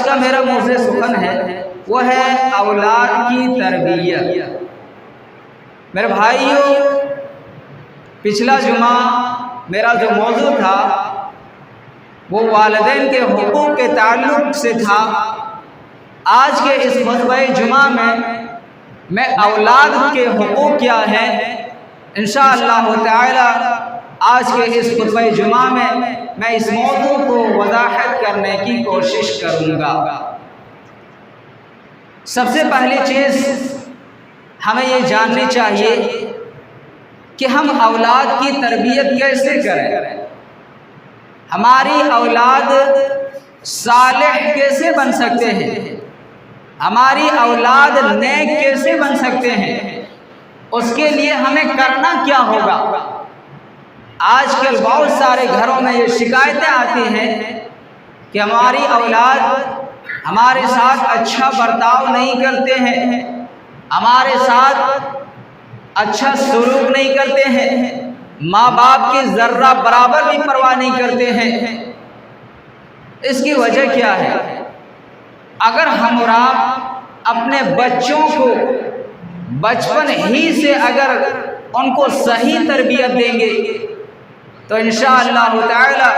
کا میرا موضوع سخن ہے وہ ہے اولاد کی تربیت۔ میرے بھائیوں، پچھلا جمعہ میرا جو موضوع تھا وہ والدین کے حقوق کے تعلق سے تھا۔ آج کے اس خطبہ جمعہ میں اولاد کے حقوق کیا ہیں انشاءاللہ تعالی آج کے اس خطبہ جمعہ میں اس موضوع کو وضاحت کرنے کی کوشش کروں گا۔ سب سے پہلی چیز ہمیں یہ جاننی چاہیے کہ ہم اولاد کی تربیت کیسے کریں، ہماری اولاد صالح کیسے بن سکتے ہیں، ہماری اولاد نیک کیسے بن سکتے ہیں، اس کے لیے ہمیں کرنا کیا ہوگا۔ آج کل بہت سارے گھروں میں یہ شکایتیں آتی ہیں کہ ہماری اولاد ہمارے ساتھ اچھا برتاؤ نہیں کرتے ہیں، ہمارے ساتھ اچھا سلوک نہیں کرتے ہیں، ماں باپ کی ذرہ برابر بھی پرواہ نہیں کرتے ہیں۔ اس کی وجہ کیا ہے؟ اگر ہم اور آپ اپنے بچوں کو بچپن ہی سے اگر ان کو صحیح تربیت دیں گے تو انشاءاللہ تعالی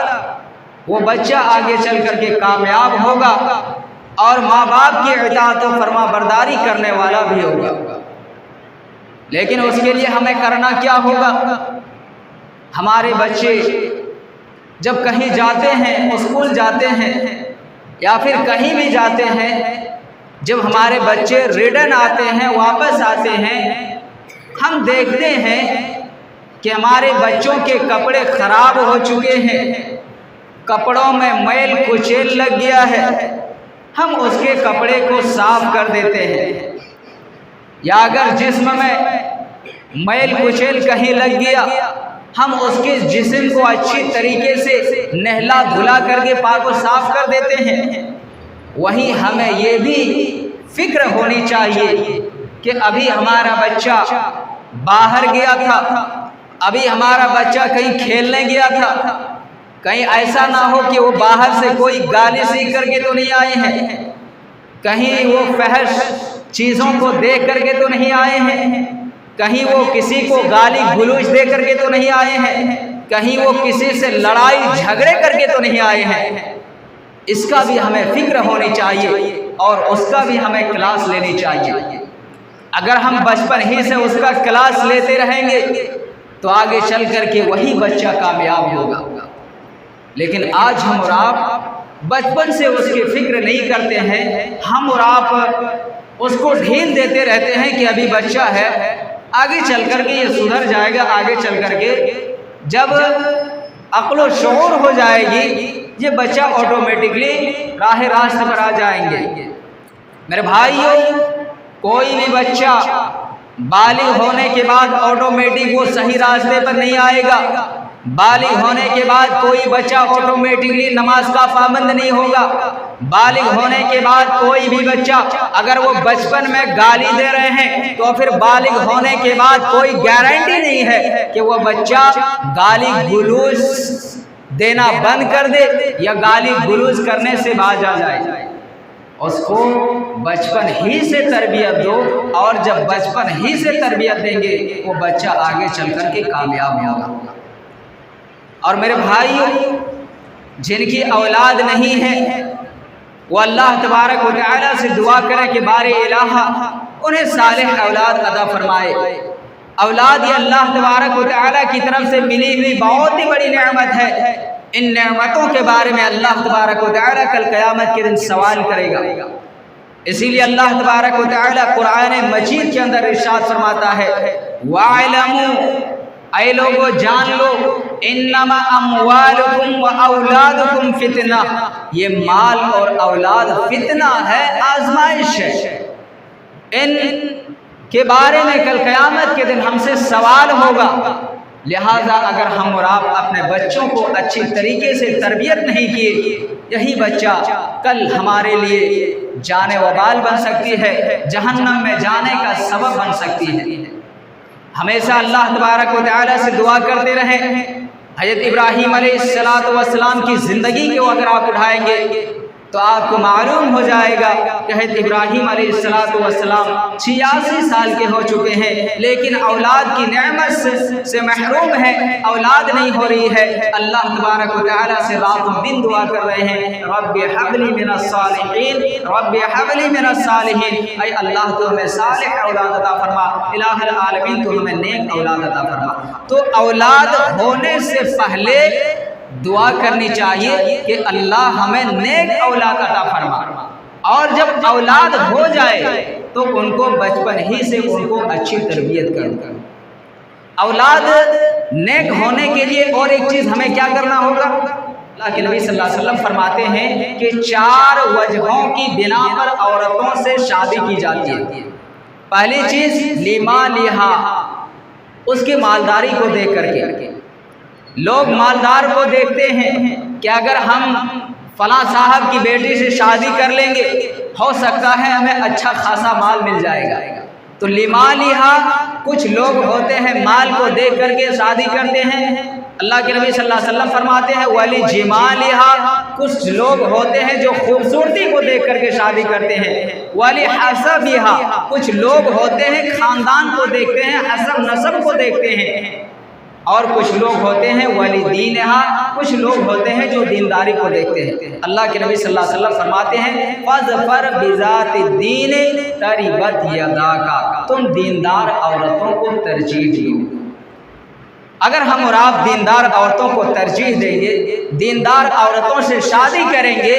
وہ بچہ آگے چل کر کے کامیاب ہوگا اور ماں باپ کی اطاعت و فرما برداری کرنے والا بھی ہوگا۔ لیکن اس کے لیے ہمیں کرنا کیا ہوگا؟ ہمارے بچے جب کہیں جاتے ہیں، اسکول جاتے ہیں یا پھر کہیں بھی جاتے ہیں، جب ہمارے بچے ریٹرن آتے ہیں، واپس آتے ہیں، ہم دیکھتے ہیں کہ ہمارے بچوں کے کپڑے خراب ہو چکے ہیں، کپڑوں میں میل کچیل لگ گیا ہے، ہم اس کے کپڑے کو صاف کر دیتے ہیں، یا اگر جسم میں میل کچیل کہیں لگ گیا ہم اس کے جسم کو اچھی طریقے سے نہلا دھلا کر کے پاک و صاف کر دیتے ہیں۔ وہیں ہمیں یہ بھی فکر ہونی چاہیے کہ ابھی ہمارا بچہ باہر گیا تھا، ابھی ہمارا بچہ کہیں کھیلنے گیا تھا، کہیں ایسا نہ ہو کہ وہ باہر سے کوئی گالی سیکھ کر کے تو نہیں آئے ہیں، کہیں وہ فحش چیزوں کو دیکھ کر کے تو نہیں آئے ہیں، کہیں وہ کسی کو گالی گلوچ دے کر کے تو نہیں آئے ہیں، کہیں وہ کسی سے لڑائی جھگڑے کر کے تو نہیں آئے ہیں۔ اس کا بھی ہمیں فکر ہونی چاہیے اور اس کا بھی ہمیں کلاس لینی چاہیے۔ اگر ہم بچپن ہی سے اس کا کلاس لیتے رہیں گے تو آگے چل کر کے وہی بچہ کامیاب ہوگا۔ لیکن آج ہم اور آپ بچپن سے اس کی فکر نہیں کرتے ہیں، ہم اور آپ اس کو ڈھیل دیتے رہتے ہیں کہ ابھی بچہ ہے، آگے چل کر کے یہ سدھر جائے گا، آگے چل کر کے جب عقل و شعور ہو جائے گی یہ بچہ آٹومیٹکلی راہ راست پر آ جائیں گے۔ میرے بھائیوں، کوئی بھی بچہ بالغ ہونے کے بعد آٹومیٹک وہ صحیح راستے پر نہیں آئے گا، بالغ ہونے کے بعد کوئی بچہ آٹومیٹکلی نماز کا پابند نہیں ہوگا، بالغ ہونے کے بعد کوئی بھی بچہ اگر وہ بچپن میں گالی دے رہے ہیں تو پھر بالغ ہونے کے بعد کوئی گارنٹی نہیں ہے کہ وہ بچہ گالی گلوچ دینا بند کر دے یا گالی گلوچ کرنے سے باز آ جائے۔ اس کو بچپن ہی سے تربیت دو، اور جب بچپن ہی سے تربیت دیں گے وہ بچہ آگے چل کر کے کامیاب ہوگا۔ اور میرے بھائیوں، جن کی اولاد نہیں ہے وہ اللہ تبارک و تعالی سے دعا کریں کہ بارے الہ انہیں صالح اولاد عطا فرمائے۔ اولاد یہ اللہ تبارک و تعالی کی طرف سے ملی ہوئی بہت ہی بڑی نعمت ہے، ان نعمتوں کے بارے میں اللہ تبارک و تعالی کل قیامت کے دن سوال کرے گا۔ اسی لیے اللہ تبارک و تعالی قرآن مجید کے اندر ارشاد فرماتا ہے وَاعْلَمُوا، اے لوگو جان لو، انما اموالکم و اولادکم فتنہ، یہ مال اور اولاد فتنہ ہے، آزمائش ہے، ان کے بارے میں کل قیامت کے دن ہم سے سوال ہوگا۔ لہٰذا اگر ہم اور آپ اپنے بچوں کو اچھی طریقے سے تربیت نہیں کیے، یہی بچہ کل ہمارے لیے جان وبال بن سکتی ہے، جہنم میں جانے کا سبب بن سکتی ہے۔ ہمیشہ اللہ تبارک و تعالی سے دعا کرتے رہیں۔ حضرت ابراہیم علیہ السلام کی زندگی کو اگر آپ اٹھائیں گے तो आपको मालूम हो जाएगा कि हज़रत इब्राहीम अलैहिस्सलाम 86 साल के हो चुके हैं, लेकिन औलाद की नेमत से महरूम है, औलाद नहीं हो रही है। अल्लाह तबारक व तआला से रात दिन दुआ कर रहे हैं, rabbi humbly minus सालिहीन, rabbi humbly minus सालिहीन। ऐ अल्लाह तो हमें सालिह औलाद अता फरमा, इलाहुल आलमीन तो हमें नेक औलाद अता फरमा। तो औलाद होने से पहले दुआ करनी चाहिए कि अल्लाह हमें नेक औलाद अता फरमा, और जब औलाद हो जाए तो उनको बचपन ही से उनको अच्छी तरबियत कर। औलाद नेक होने के लिए और एक चीज़ हमें क्या करना होगा? अल्लाह के नबी सल्लल्लाहु अलैहि वसल्लम फरमाते हैं कि 4 वजहों की बिना पर औरतों से शादी की जाती है। पहली चीज़ लिमा लिहा, उसकी मालदारी को देख करके। लोग मालदार को देखते हैं कि अगर हम फलां साहब की बेटी से शादी कर लेंगे, हो सकता है हमें अच्छा खासा माल मिल जाएगा। तो लिमा लिहा, कुछ लोग होते हैं माल को देख करके शादी करते हैं। अल्लाह के नबी सल्लल्लाहु अलैहि वसल्लम फरमाते हैं वली जिमालिहा, कुछ लोग होते हैं जो खूबसूरती को देख करके शादी करते हैं। वली हसबिहा, कुछ लोग होते हैं खानदान को देखते हैं, हसब नसब को देखते हैं। और कुछ लोग होते हैं वली दीनहा, कुछ लोग होते हैं जो दीनदारी को देखते हैं। अल्लाह के नबी सल्लल्लाहु अलैहि वसल्लम फरमाते हैं फज़फर बिज़ाति दीन तरिबत यदाका, तुम दीनदार औरतों को तरजीह दो। अगर हम और आप दीनदार औरतों को तरजीह देंगे, दीनदार औरतों से शादी करेंगे,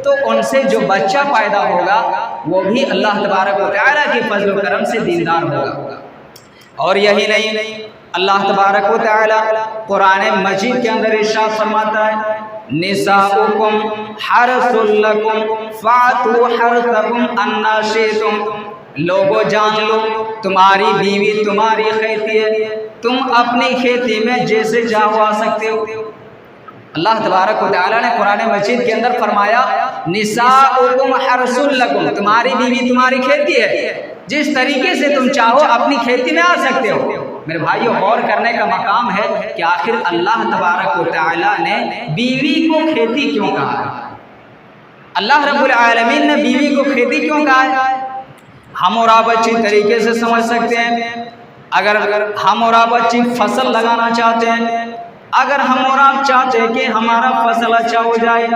तो उनसे जो बच्चा पैदा होगा वो भी अल्लाह तबारक व तआला के फज़ल व करम से दीनदार होगा। और यही नहीं, अल्लाह तबारक व तआला कुरान मजीद के अंदर इरशाद फरमाता है निसाउकुम हरसुल लकुम फातू हरसकुम अन्ना शिअ्तुम, लोगो जान लो तुम्हारी बीवी तुम्हारी खेती है, तुम अपनी खेती में जैसे चाहो आ सकते हो। अल्लाह तबारक व तआला ने कुरान मजीद के अंदर फरमाया निसाउकुम हरसुल लकुम, तुम्हारी बीवी तुम्हारी खेती है, जिस तरीके से तुम चाहो अपनी खेती में आ सकते हो। मेरे भाइयों, गौर करने का मकाम है कि आखिर अल्लाह तबारक व तआला ने बीवी को खेती क्यों कहा है? अल्लाह रब्बुल आलमीन ने बीवी को खेती क्यों कहा है? हम और आप अच्छी तरीके से समझ सकते हैं। अगर हम और आप अच्छी फसल लगाना चाहते हैं, अगर हम और आप चाहते हैं कि हमारा फसल अच्छा हो जाए,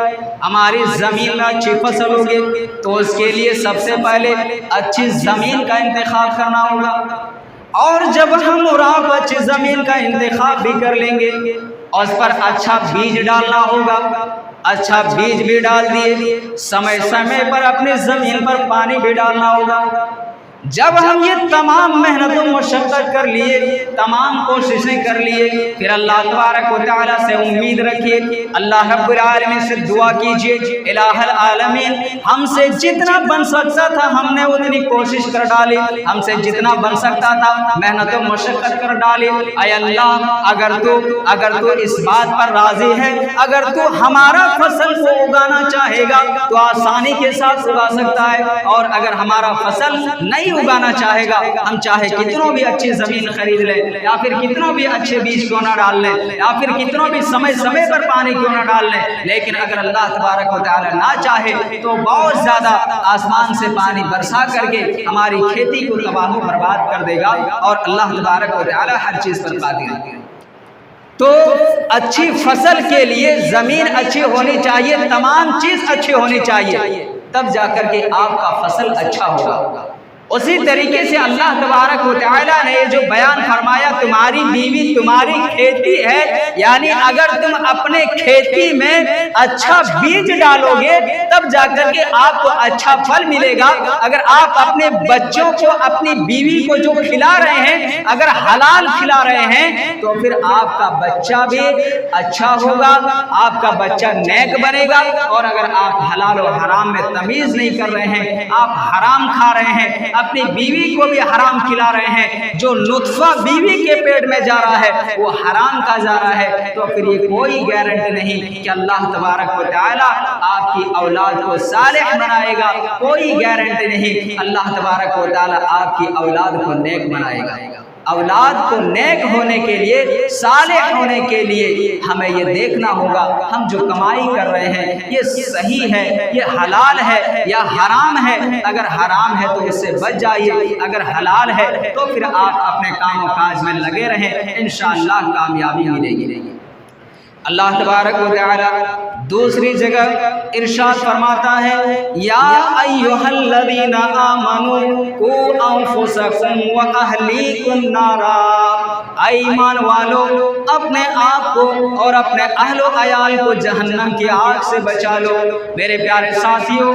हमारी ज़मीन में अच्छी फसल होगी, तो उसके लिए सबसे पहले अच्छी ज़मीन का इंतखाब करना होगा। और जब हम और आप अच्छी ज़मीन का इंतखाब भी कर लेंगे, और उस पर अच्छा बीज डालना होगा, अच्छा बीज भी डाल दिए, समय समय पर अपनी ज़मीन पर पानी भी डालना होगा। जब हम ये तमाम मेहनत और मशक्क़त कर लिए, तमाम कोशिशें कर लिए, फिर अल्लाह तबारक व तआला से उम्मीद रखिए, अल्लाह रब्बुल आलमीन से दुआ कीजिए, इलाहुल आलमीन हमसे जितना बन सकता था हमने उतनी कोशिश कर डाली, हमसे जितना बन सकता था मेहनत और मशक्क़त कर डाली। ऐ अल्लाह, अगर तू इस बात पर राज़ी है, अगर तू हमारा फसल को उगाना चाहेगा तो आसानी के साथ उगा सकता है, और अगर हमारा फसल नहीं उगाना चाहेगा, हम चाहे कितनों भी अच्छी जमीन खरीद लें, या फिर कितनों भी अच्छे बीज क्यों ना डाल लें, या फिर कितनों भी समय समय पर पानी क्यों ना डाल लें, लेकिन अगर अल्लाह तबारक व तआला ना चाहे तो बहुत ज़्यादा आसमान से पानी बरसा करके हमारी खेती को तबाह बर्बाद कर देगा, और अल्लाह तबारक व तआला हर चीज़ पर कादिर है। तो अच्छी फसल के लिए ज़मीन अच्छी होनी चाहिए, तमाम चीज़ अच्छी होनी चाहिए, तब जाकर के आपका फसल अच्छा होगा। उसी तरीके से अल्लाह तबारक व तआला ने जो बयान फरमाया तुम्हारी बीवी तुम्हारी खेती है, यानी अगर तुम अपने खेती में अच्छा बीज डालोगे तब जाकर के आपको अच्छा फल मिलेगा। अगर आप अपने बच्चों को, अपनी बीवी को जो खिला रहे हैं, अगर हलाल खिला रहे हैं, तो फिर आपका बच्चा भी अच्छा होगा, आपका बच्चा नेक बनेगा। और अगर आप हलाल और हराम में तमीज़ नहीं कर रहे हैं, आप हराम खा रहे हैं, अपनी बीवी को भी हराम खिला रहे हैं, जो नुत्फा बीवी के पेट में जा रहा है वो हराम का जा रहा है, तो फिर ये कोई गारंटी नहीं कि अल्लाह तबारक व तआला आपकी औलाद को सालिह बनाएगा। कोई गारंटी नहीं अल्लाह तबारक व तआला आपकी औलाद को नेक बनाएगा। اولاد کو نیک ہونے کے لیے، صالح ہونے کے لیے ہمیں یہ دیکھنا ہوگا ہم جو کمائی کر رہے ہیں یہ صحیح ہے، یہ حلال ہے یا حرام ہے۔ اگر حرام ہے تو اس سے بچ جائیے، اگر حلال ہے تو پھر آپ اپنے کام و کاج میں لگے رہیں، انشاءاللہ کامیابی ملے گی۔ اللہ تبارک و تعالی دوسری جگہ ارشاد فرماتا ہے، یا ایھا الذین آمنوا قوا انفسکم واہلیکم نارا، اے ایمان والو اپنے آپ کو اور اپنے اہل و عیال کو جہنم کی آگ سے بچا لو۔ میرے پیارے ساتھیوں،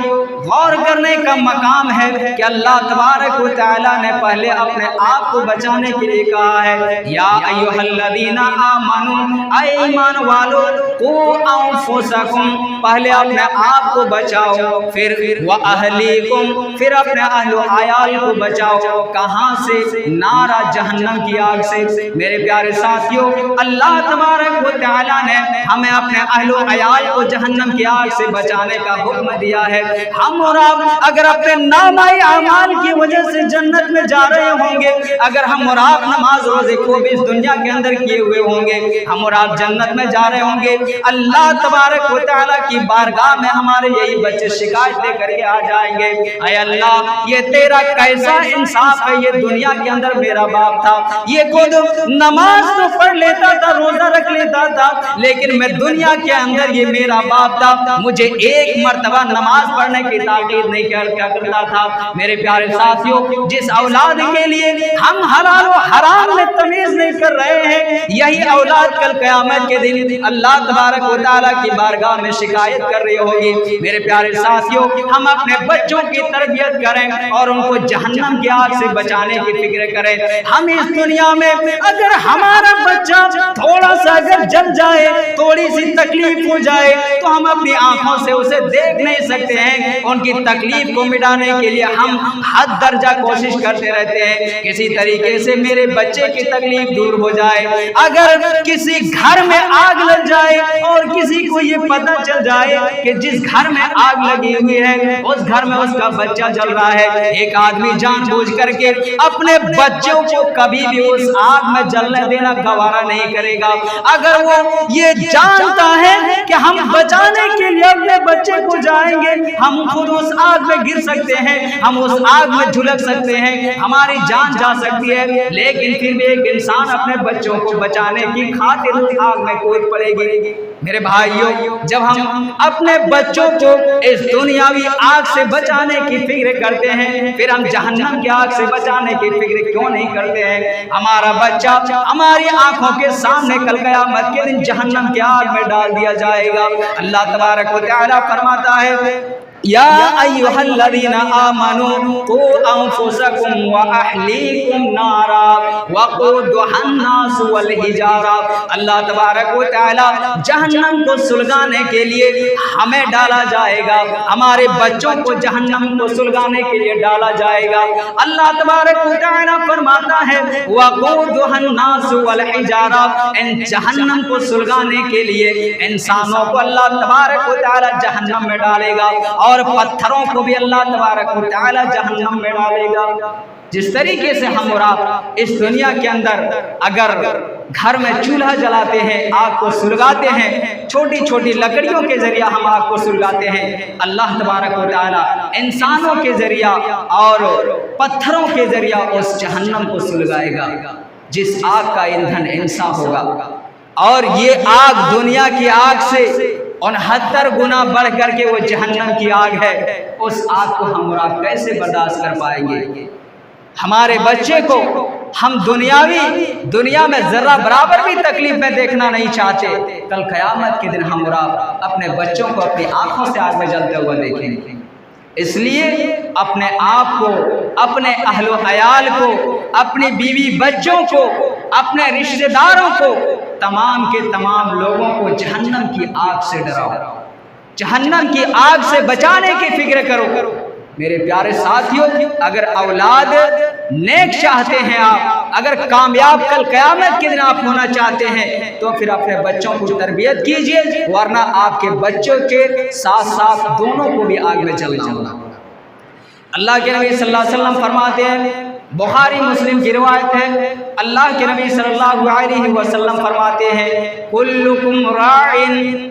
غور کرنے کا مقام ہے کہ اللہ تبارک و تعالی نے پہلے اپنے آپ کو بچانے کے لیے کہا ہے، یا ایھا الذین آمنوا، اے ایمان والو قوا انفسکم، پہلے اپنے آپ کو بچاؤ، پھر واہلیکم، پھر اپنے اہل و عیال کو بچاؤ۔ کہاں سے؟ نارا، جہنم کی آگ سے۔ میرے پیارے ساتھیوں، اللہ تبارک و تعالی نے ہمیں اپنے اہل و عیال کو جہنم کی آگ سے بچانے کا حکم دیا ہے۔ ہم اور آپ اگر اپنے نامہ اعمال کی وجہ سے جنت میں جا رہے ہوں گے، اگر ہم اور آپ نماز روزے کو بھی اس دنیا کے اندر کیے ہوئے ہوں گے، ہم اور آپ جنت میں جا رہے ہوں گے، اللہ تبارک و تعالی کی بارگاہ میں ہمارے یہی بچے شکایت لے کر کے آ جائیں گے، اے اللہ یہ تیرا کیسا انصاف ہے، یہ دنیا کے اندر میرا باپ تھا، یہ خود نماز تو پڑھ لیتا تھا، روزہ رکھ لیتا تھا، لیکن میں دنیا کے اندر یہ میرا باپ تھا، مجھے ایک مرتبہ نماز پڑھنے کی تاکید نہیں کرتا تھا۔ میرے پیارے ساتھیوں، جس اولاد کے لیے ہم حلال و حرام میں تمیز نہیں کر رہے ہیں، یہی اولاد کل قیامت کے دن اللہ تبارک و تعالیٰ کی بارگاہ میں شکایت کر رہی ہوگی۔ میرے پیارے ساتھیوں، ہم اپنے بچوں کی تربیت کریں اور ان کو جہنم کی آگ سے بچانے کی فکر کریں۔ ہم اس دنیا میں اگر ہمارا بچہ تھوڑا سا اگر جل جائے، تھوڑی سی تکلیف ہو جائے، تو ہم اپنی آنکھوں سے اسے دیکھ نہیں سکتے ہیں۔ ان کی تکلیف کو مٹانے کے لیے ہم حد درجہ کوشش کرتے رہتے ہیں، کسی طریقے سے میرے بچے کی تکلیف دور ہو جائے۔ اگر کسی گھر میں آگ لگ جائے اور کسی کو یہ پتہ چل جائے کہ جس گھر میں آگ لگی ہوئی ہے اس گھر میں اس کا بچہ جل رہا ہے، ایک آدمی جان بوجھ کر کے اپنے بچوں کو کبھی بھی اس آگ میں جلنے دینا گوارا نہیں کرے گا۔ اگر وہ یہ جانتا ہے کہ ہم بچانے کے لیے اپنے بچے کو جائیں گے، ہم خود اس آگ میں گر سکتے ہیں، ہم اس آگ میں جھلک سکتے ہیں، ہماری جان جا سکتی ہے، لیکن پھر بھی ایک انسان اپنے بچوں کو بچانے کی خاطر اس آگ میں کود پڑے گی۔ میرے بھائیوں، جب ہم اپنے بچوں کو اس دنیاوی آگ سے بچانے کی فکر کرتے ہیں، پھر ہم جہنم کی آگ سے بچانے کی فکر کیوں نہیں کرتے ہیں؟ ہمارا بچہ ہماری آنکھوں کے سامنے کل قیامت کے دن جہنم کی آگ میں ڈال دیا جائے گا۔ اللہ تبارک و تعالی فرماتا ہے، یا ایھا الذین آمنوا قوا انفسکم واہلیکم نارا وقودھا الناس والحجارہ۔ اللہ تبارک و تعالی جہنم کو سلگانے کے لیے ہمیں ڈالا جائے گا، ہمارے بچوں کو جہنم کو سلگانے کے لیے ڈالا جائے گا۔ اللہ تبارک و تعالی فرماتا ہے، وقودھا الناس والحجارہ، ان جہنم کو سلگانے کے لیے انسانوں کو اللہ تبارک و تعالی جہنم میں ڈالے گا، اور پتھروں کو بھی اللہ تبارک و تعالی جہنم میں ڈالے گا۔ جس طریقے سے ہم اور آپ اس دنیا کے اندر اگر گھر میں چولہا جلاتے ہیں، آگ کو سلگاتے ہیں، چھوٹی چھوٹی لکڑیوں کے ذریعہ ہم آگ کو سلگاتے ہیں، اللہ تبارک و تعالی انسانوں کے ذریعہ اور پتھروں کے ذریعہ اس جہنم کو سلگائے گا، جس آگ کا ایندھن انسان ہوگا۔ اور یہ آگ دنیا کی آگ سے 69 گنا بڑھ کر کے وہ جہنم کی آگ ہے۔ اس آگ کو ہم اور آپ کیسے برداشت کر پائیں گے؟ ہمارے بچے کو ہم دنیا میں ذرہ برابر بھی تکلیف میں دیکھنا نہیں چاہتے، کل قیامت کے دن ہم اور آپ اپنے بچوں کو اپنی آنکھوں سے آگ میں جلتے ہوئے دیکھیں گے۔ اس لیے اپنے آپ کو، اپنے اہل و عیال کو، اپنی بیوی بچوں کو، اپنے رشتہ داروں کو، تمام کے تمام لوگوں کو جہنم کی آگ سے ڈراؤ، جہنم کی آگ سے بچانے کی فکر کرو۔ میرے پیارے ساتھیوں، اگر اولاد نیک چاہتے ہیں آپ، اگر کامیاب کل قیامت کے دن آپ ہونا چاہتے ہیں، تو پھر اپنے بچوں کو تربیت کیجئے، ورنہ آپ کے بچوں کے ساتھ ساتھ دونوں کو بھی آگ میں جلنا ہوگا۔ اللہ کے نبی صلی اللہ علیہ وسلم فرماتے ہیں، بخاری مسلم کی روایت ہے، اللہ کے نبی صلی اللہ علیہ وسلم فرماتے ہیں کلکم راعٍ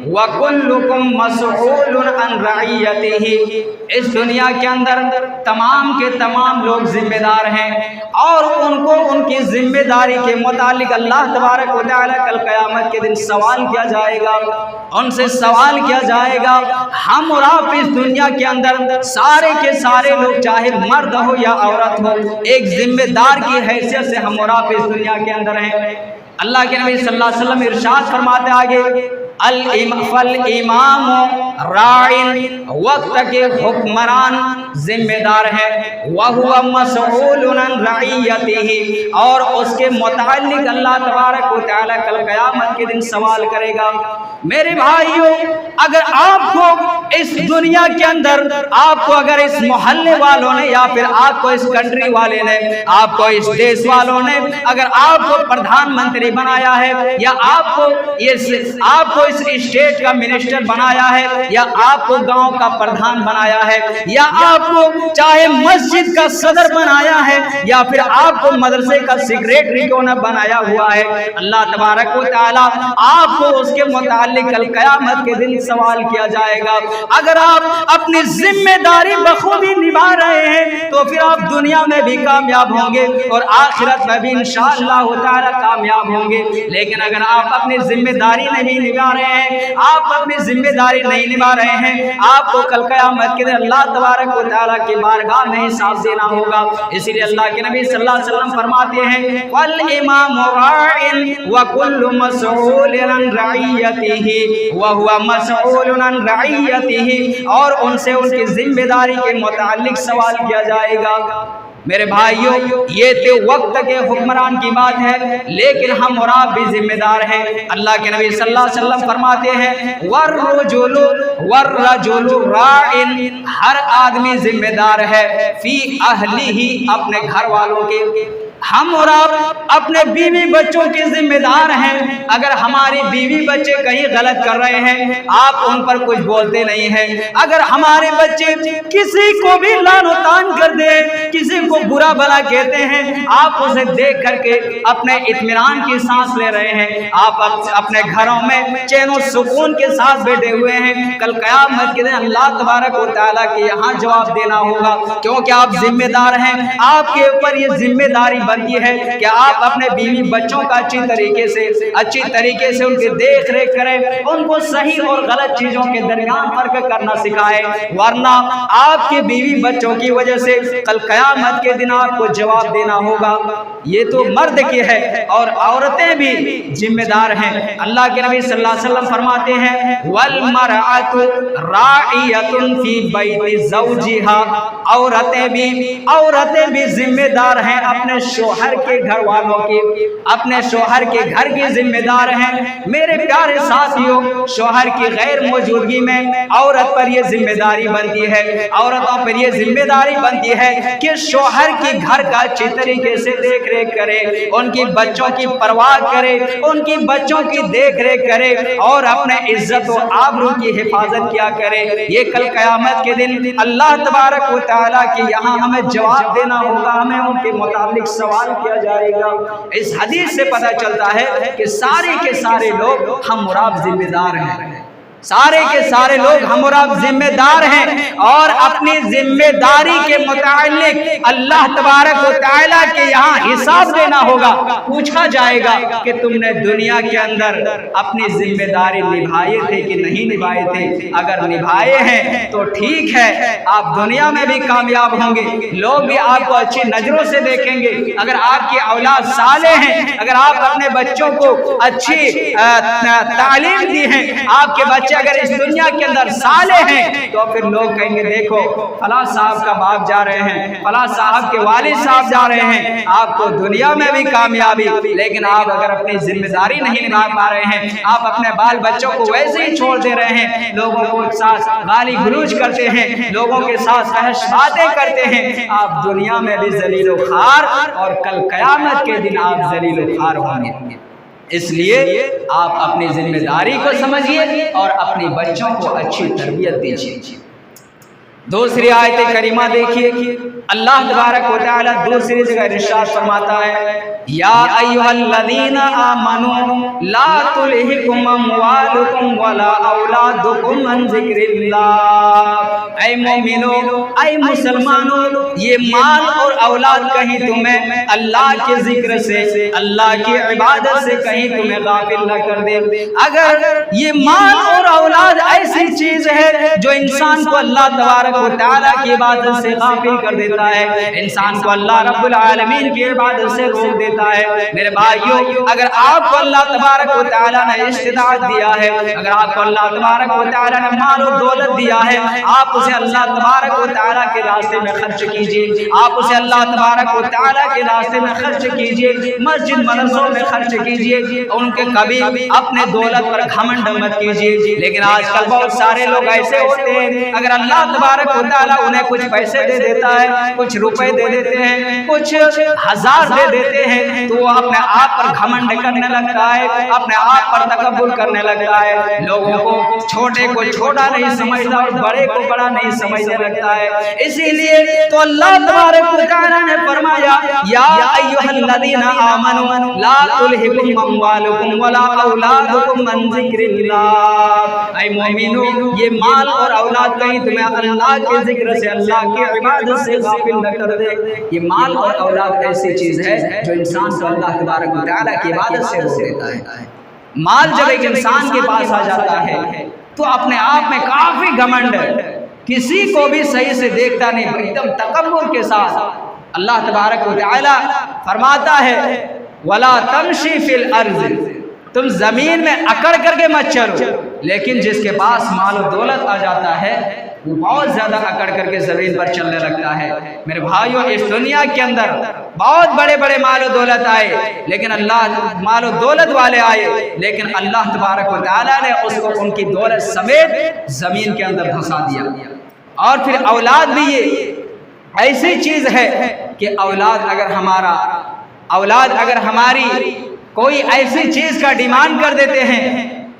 وکلکم مسئول عن رعیتہ، اس دنیا کے اندر تمام کے تمام لوگ ذمہ دار ہیں اور ان کو ان کی ذمہ داری کے متعلق اللہ تبارک و تعالی کل قیامت کے دن سوال کیا جائے گا، ان سے سوال کیا جائے گا۔ ہم اور آپ اس دنیا کے اندر سارے کے سارے لوگ چاہے مرد ہو یا عورت ہو ایک ذمہ دار کی حیثیت سے ہم اور آپ اس دنیا کے اندر ہیں۔ اللہ کے نبی صلی اللہ علیہ وسلم ارشاد فرماتے آگے فالامام راعٍ، وقت کے حکمران ذمہ دار ہے، وہو مسئول عن رعیتہ، اور اس کے متعلق اللہ تبارک و تعالی کل قیامت کے دن سوال کرے گا۔ میرے بھائیوں، اگر آپ کو اس دنیا کے اندر آپ کو اگر اس محلے والوں نے یا پھر آپ کو اس کنٹری والے نے آپ کو اس دیش والوں نے اگر آپ کو پردھان منتری بنایا ہے یا آپ کو اس اسٹیٹ کا منسٹر بنایا ہے یا آپ کو گاؤں کا پردھان بنایا ہے یا آپ کو چاہے مسجد کا صدر بنایا ہے یا پھر آپ کو مدرسے کا سیکریٹری کیوں نہ بنایا ہوا ہے، اللہ تبارک و تعالی آپ کو اس کے متعلق کل قیامت کے دن سوال کیا جائے گا۔ اگر آپ اپنی ذمہ داری بخوبی نبھا رہے ہیں تو پھر آپ دنیا میں بھی کامیاب ہوں گے اور آخرت میں بھی انشاءاللہ تعالی کامیاب ہوں گے۔ لیکن اگر آپ اپنی ذمہ داری نہیں نبھا رہے ہیں، آپ اپنی ذمہ داری نہیں نبھا رہے ہیں، آپ کو کل قیامت کے دن اللہ تبارک و تعالی کی بارگاہ میں حساب دینا ہوگا۔ اسی لیے اللہ کے نبی صلی اللہ علیہ وسلم فرماتے ہیں والامام راعٍ وکل مسئول عن رعیتہ وہو مسئول عن رعیتہ، اور ان سے ان کی ذمہ داری کے متعلق سوال کیا جائے گا۔ میرے بھائیوں، یہ تو وقت کے حکمران کی بات ہے، لیکن ہم اور آپ بھی ذمہ دار ہیں۔ اللہ کے نبی صلی اللہ علیہ وسلم فرماتے ہیں والرجل راعٍ، ہر آدمی ذمہ دار ہے فی اہلہ، اپنے گھر والوں کے۔ ہم اور آپ اپنے بیوی بچوں کے ذمہ دار ہیں۔ اگر ہماری بیوی بچے کہیں غلط کر رہے ہیں آپ ان پر کچھ بولتے نہیں ہیں، اگر ہمارے بچے کسی کو بھی لعن و طعن کر دے، کسی کو برا بھلا کہتے ہیں، آپ اسے دیکھ کر کے اپنے اطمینان کی سانس لے رہے ہیں، آپ اپنے گھروں میں چین و سکون کے ساتھ بیٹھے ہوئے ہیں۔ کل قیامت کے دن اللہ تبارک و تعالیٰ کے یہاں جواب دینا ہوگا، کیونکہ آپ ذمہ دار ہیں۔ آپ کے اوپر یہ ذمہ داری بنتی ہے کہ آپ اپنے بیوی بچوں کا اچھی طریقے سے ان کی دیکھ ریکھ کریں، ان کو صحیح اور غلط چیزوں کے درمیان فرق کرنا سکھائیں، ورنہ آپ کے بیوی بچوں کی وجہ سے کل قیامت کے دن آپ کو جواب دینا ہوگا۔ یہ تو مرد کی ہے اور عورتیں بھی ذمہ دار ہیں۔ اللہ کے نبی صلی اللہ علیہ وسلم فرماتے ہیں والمرأة راعیة فی بیت زوجہا، عورتیں بھی ذمہ دار ہیں اپنے شوہر کے گھر والوں کی، اپنے شوہر کے گھر کی ذمہ دار ہیں۔ میرے پیارے ساتھیوں، شوہر کی غیر موجودگی میں عورت پر یہ ذمہ داری بنتی ہے، عورتوں پر یہ ذمہ داری بنتی ہے کہ شوہر کے گھر کا اچھی طریقے سے دیکھ ریکھ کرے، ان کی بچوں کی پرواہ کرے، ان کی بچوں کی دیکھ ریکھ کرے اور اپنے عزت و آبرو کی حفاظت کیا کرے۔ یہ کل قیامت کے دن اللہ تبارک و تعالیٰ کے یہاں ہمیں جواب دینا ہوگا، ہمیں ان کے متعلق سوال کیا جائے گا۔ اس حدیث سے پتہ چلتا ہے کہ سارے کے سارے لوگ ہم اور آپ ذمہ دار ہیں، سارے کے سارے لوگ ہم اور آپ ذمہ دار ہیں، اور اپنی ذمہ داری کے متعلق اللہ تبارک و تعالیٰ کے یہاں حساب دینا ہوگا۔ پوچھا جائے گا کہ تم نے دنیا کے اندر اپنی ذمہ داری نبھائے تھے کہ نہیں نبھائے تھے؟ اگر نبھائے ہیں تو ٹھیک ہے، آپ دنیا میں بھی کامیاب ہوں گے، لوگ بھی آپ کو اچھی نظروں سے دیکھیں گے۔ اگر آپ کی اولاد صالح ہیں، اگر آپ اپنے بچوں کو اچھی تعلیم دی ہے، آپ کے بچے اگر اس دنیا کے اندر صالح ہیں، تو پھر لوگ کہیں گے دیکھو فلاں صاحب کا باپ جا رہے ہیں، فلاں صاحب کے والد صاحب جا رہے ہیں، آپ کو دنیا میں بھی کامیابی۔ لیکن آپ اگر اپنی ذمہ داری نہیں نبھا پا رہے ہیں، آپ اپنے بال بچوں کو ویسے ہی چھوڑ دے رہے ہیں، لوگوں کے ساتھ گالی گلوچ کرتے ہیں، لوگوں کے ساتھ فحش باتیں کرتے ہیں، آپ دنیا میں بھی ذلیل و خوار اور کل قیامت کے دن آپ ذلیل و خوار ہوں گے۔ اس لیے آپ اپنی ذمہ داری کو سمجھیے اور اپنے بچوں کو اچھی تربیت دیجیے۔ दूसरी आयत करीमा देखिए, अल्लाह तबारक व तआला दूसरी जगह इरशाद फरमाता है, या अय्युहल्लज़ीना आमनू ला तुल्हिकुम अम्वालुकुम वला औलादुकुम अन ज़िक्रिल्लाह। ऐ मोमिनो, ऐ मुसलमानों, ये माल और औलाद कहीं तुम्हें अल्लाह के जिक्र से, अल्लाह की इबादत से कहीं तुम्हें गाफिल न कर दे। अगर ये माल और औलाद ऐसी चीज है जो इंसान को अल्लाह तबारक व तआला की इबादत से गाफिल कर देता है, इंसान को अल्लाह रब्बुल आलमीन की इबादत से रोक देता है। मेरे भाइयों, अगर आपको अल्लाह तबारक व तआला ने इस्तिताअत दिया है, अगर आपको अल्लाह तबारक व तआला ने माल और दौलत दिया है, आप उसे अल्लाह तबारक व तआला के रास्ते में खर्च कीजिए। आप उसे अल्लाह तबारक व तआला के रास्ते में खर्च कीजिए, मस्जिद मदरसों में खर्च कीजिए। उनके कभी अपने दौलत पर घमंड मत कीजिए। लेकिन आजकल बहुत सारे लोग ऐसे होते हैं, अगर अल्लाह तबारक व तआला उन्हें कुछ पैसे दे देता है, कुछ रुपए दे देते हैं, कुछ हजार दे देते हैं, तो वो अपने आप पर घमंड करने लगता है, अपने आप पर तकब्बुर करने लगता है, लोगों को छोटे को छोटा नहीं समझता और बड़े को बड़ा नहीं समझने लगता है। इसीलिए तो अल्लाह तबारक व तआला ने फरमाया, या अय्युहल्लज़ीना आमनू ला तुल्हिकुम अम्वालुकुम वला औलादुकुम अन ज़िक्रिल्लाह। ऐ मोमिनो, ये माल और औलाद कहीं तुम्हें अल्लाह के जिक्र से, अल्लाह की इबादत से गाफिल न कर दे। ये माल और औलाद ऐसी चीज है जो इंसान को अल्लाह तबारक व तआला की इबादत से रोक देता है। माल जब एक इंसान के पास आ जाता है तो अपने आप में काफी घमंड, किसी को भी सही से देखता नहीं, एकदम तकब्बुर के साथ। अल्लाह तबारक व तआला फरमाता है, वला तमशी फिल अर्ज़, तुम जमीन में अकड़ करके मत चलो। लेकिन जिसके पास माल और दौलत आ जाता है वो बहुत ज्यादा अकड़ करके जमीन पर चलने लगता है। मेरे भाइयों, इस दुनिया के अंदर बहुत बड़े बड़े माल और दौलत आए, लेकिन अल्लाह माल और दौलत वाले आए, लेकिन अल्लाह तबारक व तआला ने उसको उनकी दौलत समेत जमीन के अंदर धंसा दिया। और फिर औलाद भी ये ऐसी चीज है कि औलाद अगर हमारी कोई ऐसी चीज का डिमांड कर देते हैं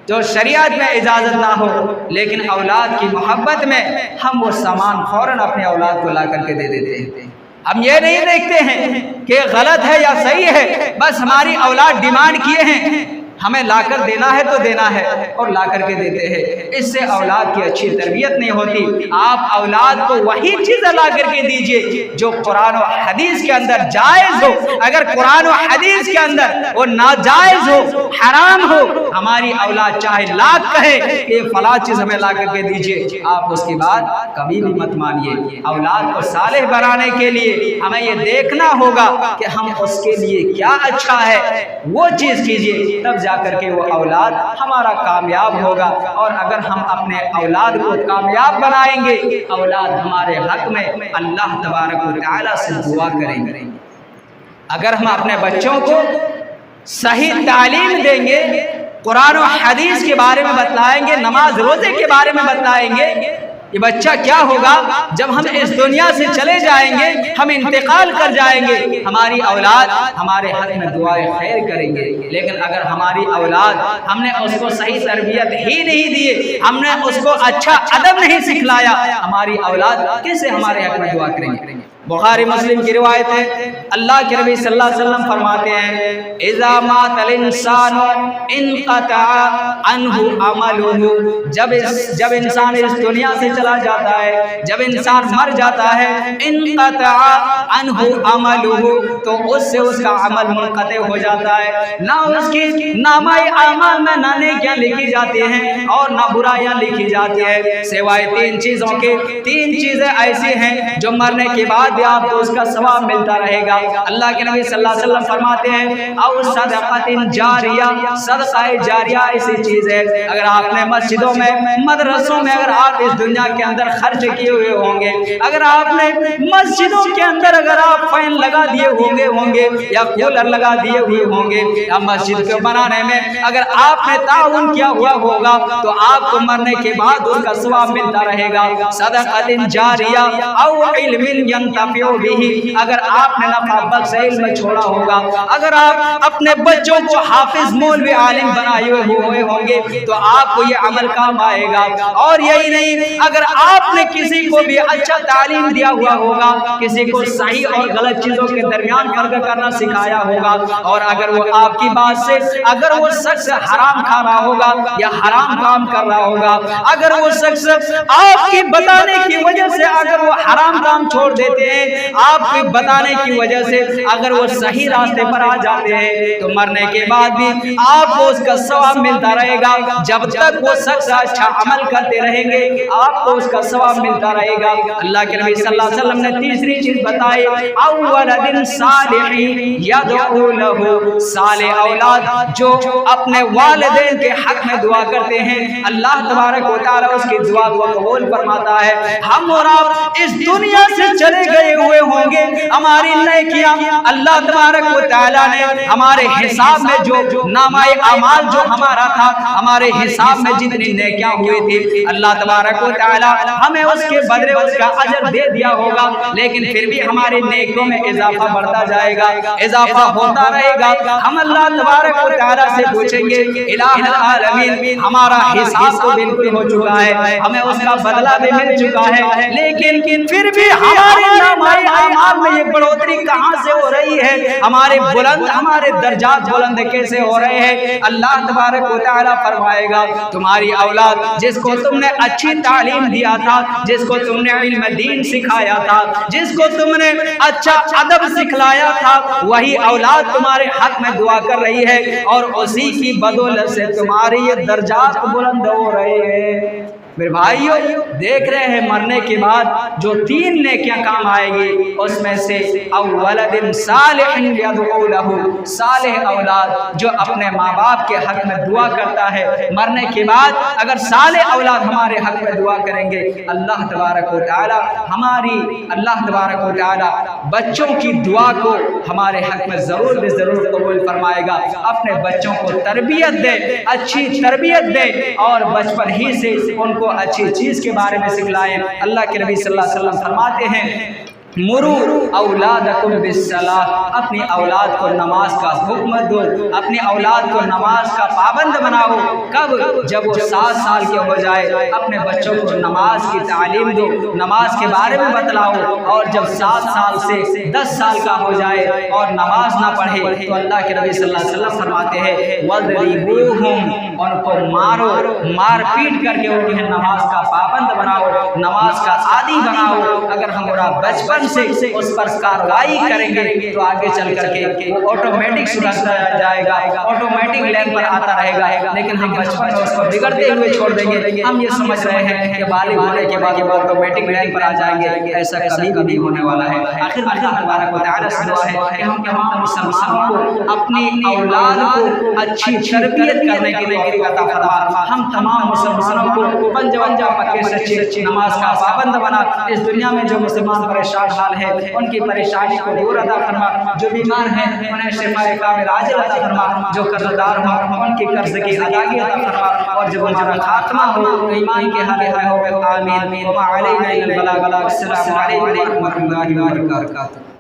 जो शरीयत में इजाजत ना हो, लेकिन औलाद की मोहब्बत में हम वो सामान फौरन अपने औलाद को ला करके दे देते हैं। हम ये नहीं देखते हैं कि गलत है या सही है, बस हमारी औलाद डिमांड किए हैं, हमें लाकर देना है तो देना है, और ला करके देते हैं। इससे औलाद की अच्छी तरबियत नहीं होती। आप औलाद को वही चीज़ ला करके दीजिए जो कुरान और हदीस के अंदर जायज़ हो। अगर कुरान और हदीस के अंदर वो नाजायज़ हो, हराम हो, हमारी औलाद चाहे लाख कहे कि फला चीज़ हमें ला करके दीजिए, आप उसकी बात कभी भी मत मानिए। औलाद को सालेह बनाने के लिए हमें ये देखना होगा कि हम उसके लिए क्या अच्छा है वो चीज़ कीजिए, तब करके वो औलाद हमारा कामयाब होगा। और अगर हम अपने औलाद को कामयाब बनाएंगे, औलाद हमारे हक में अल्लाह तबारक व तआला से दुआ करेंगे। अगर हम अपने बच्चों को सही तालीम देंगे, कुरान और हदीस के बारे में बतलाएंगे, नमाज रोजे के बारे में बतलाएंगे, ये बच्चा क्या होगा जब हम इस दुनिया से चले जाएंगे, हम इंतकाल कर जाएंगे, हमारी औलाद हमारे हक में दुआएं खैर करेंगे। लेकिन अगर हमारी औलाद, हमने उसको सही तरबियत ही नहीं दी, हमने उसको अच्छा अदब नहीं सिखलाया, हमारी औलाद कैसे हमारे हक में दुआ करेंगे। बुखारी मुस्लिम की रिवायत है, अल्लाह के नबी सल्लल्लाहु अलैहि वसल्लम फरमाते हैं, इज़ा मातल इंसानु इनक़ता अन्हु अमलुहु, जब इंसान इस दुनिया से चला जाता है, जब इंसान मर जाता है, इनक़ता अन्हु अमलुहु, तो उससे उसका अमल मुनक़ते हो जाता है। ना उसकी नामाए आमाल में ना नेकियां लिखी जाती हैं और ना बुराइयां लिखी जाती है, सिवाय तीन चीज़ों के। तीन चीज़ें ऐसी हैं जो मरने के बाद आपको उसका सवाब मिलता रहेगा। अल्लाह के नबी सल्लल्लाहु अलैहि वसल्लम फरमाते हैं, और सदक़तिन जारिया, सदक़ाए जारिया ऐसी चीज है, अगर आपने मस्जिदों में, मदरसों में, अगर आप इस दुनिया के अंदर खर्च किए हुए होंगे, अगर आपने मस्जिदों के अंदर अगर आप फैन लगा दिए होंगे या कूलर लगा दिए हुए होंगे, या मस्जिद को बनाने में अगर आपने ताउन किया हुआ होगा, तो आपको मरने के बाद उसका सवाब मिलता रहेगा। सदक़तिन जारिया औ इल्मिन यंतफिउ बिही, अगर आपने नफा बख्श इल्म छोड़ा होगा, अगर आप अपने बच्चों को हाफिज मौलवी आलिम बनाए हुए होंगे तो आपको ये अमल काम आएगा। और यही नहीं, अगर आपने किसी को भी अच्छा तालीम दिया हुआ होगा, किसी को सही और गलत चीजों के दरमियान फर्क करना सिखाया होगा, और अगर वो आपकी बात से अगर वो शख्स हराम खा रहा होगा या हराम काम कर रहा होगा, अगर वो शख्स आपके बताने की वजह से अगर वो हराम काम छोड़ देते हैं, आपके बताने की वजह से अगर वो सही रास्ते पर आ जाते हैं, तो मरने के बाद भी आपको उसका सवाब मिलता रहेगा। जब तक वो शख्स अच्छा अमल करते रहेंगे आपको उसका सवाब मिलता रहेगा। अल्लाह के नबी सल्लल्लाहु अलैहि वसल्लम ने तीसरी चीज बताई, अव्वलदिन सालिह यदउ लहू, साले औलाद जो अपने वालिदैन के हक में दुआ करते हैं, अल्लाह तबारक व तआला उसकी दुआ को कबूल फरमाता है। हम और आप इस दुनिया से चले गए हुए होंगे, हमारी नेकियां अल्लाह तबारक व तआला ने हमारे हिसाब में जो नामाए अमाल जो हमारा था, हमारे हिसाब में जितनी नेकियां हुई थी, अल्लाह तबारक व तआला हमें उसके बदले उसका अजर दे दिया होगा। लेकिन फिर भी हमारी नेकियों में इजाफा बढ़ता जाएगा, इजाफा होता रहेगा। हम अल्लाह तबारक व तआला से पूछेंगे, इलाहुल आलमीन हमारा हिसाब तो बिल्कुल हो चुका है, हमें उसका बदला भी मिल चुका है, लेकिन फिर भी हमारे नामाए अमाल में ये बढ़ोतरी कहां से हो रही है, हमारे बुलंद हमारे दर्जात बुलंद कैसे हो रहे हैं। अल्लाह तबारक व तआला फरमाएगा, तुम्हारी औलाद जिसको तुमने अच्छी तालीम दिया था, जिसको तुमने इल्म दीन सिखाया था, जिसको तुमने अच्छा अदब सिखलाया था, वही औलाद तुम्हारे हक में दुआ कर रही है और उसी की बदौलत से तुम्हारे ये दर्जात बुलंद हो रहे हैं। मेरे भाइयों, देख रहे हैं मरने के बाद जो तीन नेकियां काम आएगी, उसमें से अव्वलदिन सालिहिन यदउ लहू, सालिह औलाद जो अपने माँ बाप के हक में दुआ करता है। मरने के बाद अगर सालिह औलाद हमारे हक में दुआ करेंगे, अल्लाह तबारक व तआला अल्लाह तबारक व तआला बच्चों की दुआ को हमारे हक में जरूर जरूर कबूल फरमाएगा। अपने बच्चों को तरबियत दे, अच्छी तरबियत दे और बचपन ही से उनको अच्छी चीज के बारे में सिखलाएं। अल्लाह के नबी सल्लल्लाहु अलैहि वसल्लम फरमाते हैं, मुरू औलादकुम बिस्सलाह, अपनी औलाद को नमाज का हुक्म दो, अपनी औलाद को नमाज का पाबंद बनाओ। कब? जब वो 7 साल के हो जाए, अपने बच्चों को नमाज की तालीम दो, नमाज के बारे में बतलाओ। और जब 7 साल से 10 साल का हो जाए और नमाज ना पढ़े तो अल्लाह के नबी सल्लल्लाहु अलैहि वसल्लम फरमाते हैं, वज़रिबूहुम, उनको मारो, मार पीट करके उन्हें नमाज का पाबंद बनाओ, नमाज का आदी बनाओ। अगर हमारा बचपन से उस पर कार्रवाई करेंगे तो आगे चल करके ऑटोमेटिक सुधरता जाएगा, ऑटोमेटिक लाइन पर आता रहेगा। लेकिन हम बचपन में उसको बिगड़ते हुए छोड़ देंगे, हम ये समझ रहे हैं कि बालिग होने के बाद ऑटोमेटिक लाइन पर आ जाएंगे, ऐसा कभी भी नहीं होने वाला है। आखिर अल्लाह तबारक व तआला से दुआ है कि हम तमाम मुसलमानों को अपनी औलाद को अच्छी तरबियत करने की तौफीक अता फरमा। हम तमाम मुसलमानों को 55 पक्के सच्चे नमाज का पाबंद बना। इस दुनिया में जो मुसलमान परेशान हाल है उनकी परेशानी को दूर अता फरमा, जो बीमार हैं उन्हें शिफाए कामिल आजिल अता फरमा, जो कर्जदार हों उनकी कर्ज की अदायगी अता फरमा, और जब हमारा खात्मा हो तो ईमान के हाल में हो। आमीन। व मा अलैना इल्लल बलाग। अस्सलामु अलैकुम व रहमतुल्लाहि व बरकातहू।